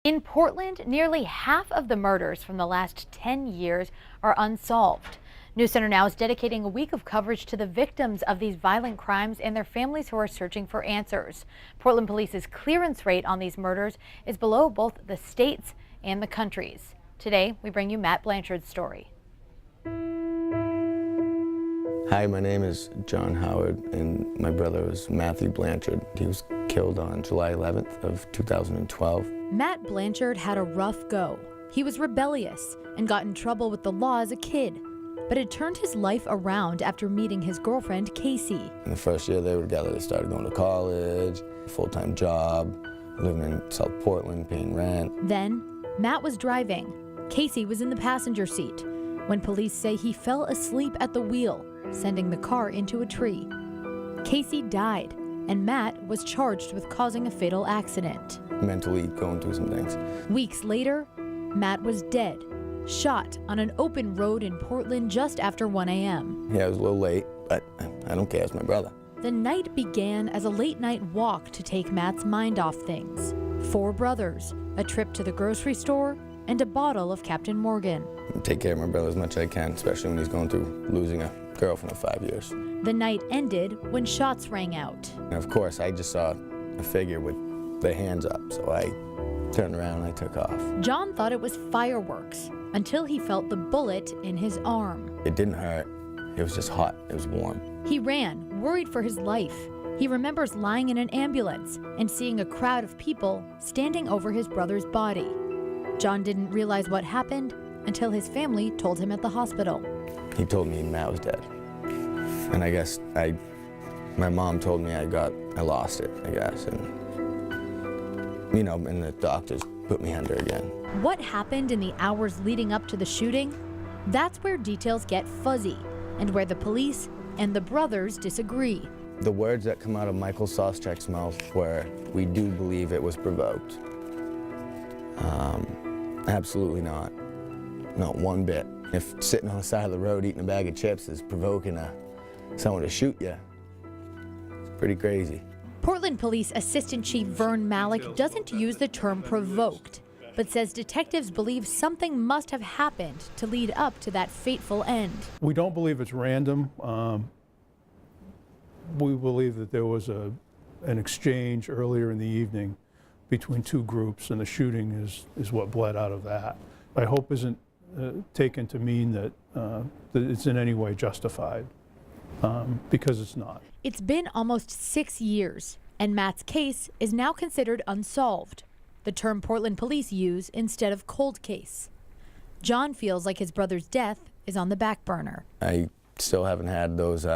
In Portland, nearly half of the murders from the last 10 years are unsolved. News Center Now is dedicating a week of coverage to the victims of these violent crimes and their families who are searching for answers. Portland Police's clearance rate on these murders is below both the state's and the country's. Today, we bring you Matt Blanchard's story. Hi, my name is John Howard, and my brother was Matthew Blanchard. He was killed on July 11th of 2012. Matt Blanchard had a rough go. He was rebellious and got in trouble with the law as a kid, but it turned his life around after meeting his girlfriend, Casey. In the first year they were together, they started going to college, a full-time job, living in South Portland, paying rent. Then, Matt was driving. Casey was in the passenger seat when police say he fell asleep at the wheel, sending the car into a tree. Casey died, and Matt was charged with causing a fatal accident. Mentally going through some things. Weeks later, Matt was dead, shot on an open road in Portland just after 1 a.m. Yeah, it was a little late, but I don't care, it's my brother. The night began as a late-night walk to take Matt's mind off things. 4 brothers, a trip to the grocery store, and a bottle of Captain Morgan. I take care of my brother as much as I can, especially when he's going through losing a girlfriend of 5 years. The night ended when shots rang out. And of course, I just saw a figure with their hands up, so I turned around and I took off. John thought it was fireworks until he felt the bullet in his arm. It didn't hurt, it was just hot, it was warm. He ran, worried for his life. He remembers lying in an ambulance and seeing a crowd of people standing over his brother's body. John didn't realize what happened until his family told him at the hospital. He told me Matt was dead. And I guess my mom told me I lost it, I guess. And, you know, and the doctors put me under again. What happened in the hours leading up to the shooting? That's where details get fuzzy and where the police and the brothers disagree. The words that come out of Michael Soschek's mouth were, "We do believe it was provoked." Absolutely not. Not one bit. If sitting on the side of the road eating a bag of chips is provoking someone to shoot you, it's pretty crazy. Portland Police Assistant Chief Vern Malik doesn't use the term provoked, but says detectives believe something must have happened to lead up to that fateful end. We don't believe it's random. We believe that there was an exchange earlier in the evening between 2 groups, and the shooting is what bled out of that. I hope isn't taken to mean that it's in any way justified, because it's not. It's been almost 6 years, and Matt's case is now considered unsolved, the term Portland police use instead of cold case. John feels like his brother's death is on the back burner. I still haven't had those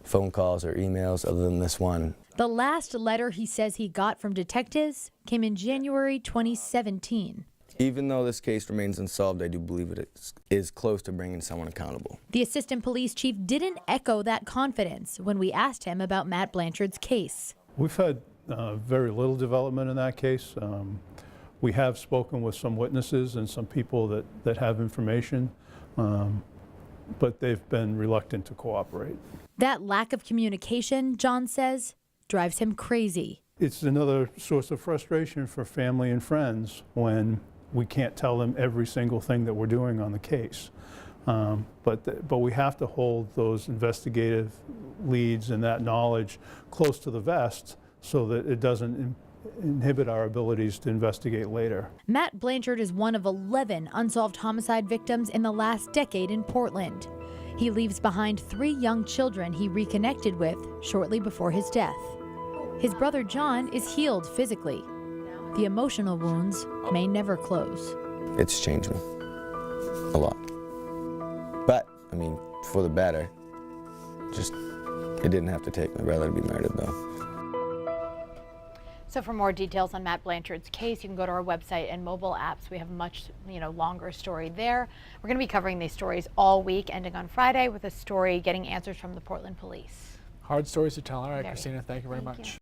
phone calls or emails other than this one. The last letter he says he got from detectives came in January 2017. Even though this case remains unsolved, I do believe it is close to bringing someone accountable. The assistant police chief didn't echo that confidence when we asked him about Matt Blanchard's case. We've had very little development in that case. We have spoken with some witnesses and some people that have information, but they've been reluctant to cooperate. That lack of communication, John says, drives him crazy. It's another source of frustration for family and friends when we can't tell them every single thing that we're doing on the case. But we have to hold those investigative leads and that knowledge close to the vest so that it doesn't inhibit our abilities to investigate later. Matt Blanchard is one of 11 unsolved homicide victims in the last decade in Portland. He leaves behind 3 young children he reconnected with shortly before his death. His brother John is healed physically. The emotional wounds may never close. It's changed me a lot. But, I mean, for the better. Just, it didn't have to take my brother to be murdered, though. So for more details on Matt Blanchard's case, you can go to our website and mobile apps. We have a much longer story there. We're going to be covering these stories all week, ending on Friday with a story getting answers from the Portland police. Hard stories to tell. All right, Christina, thank you very much.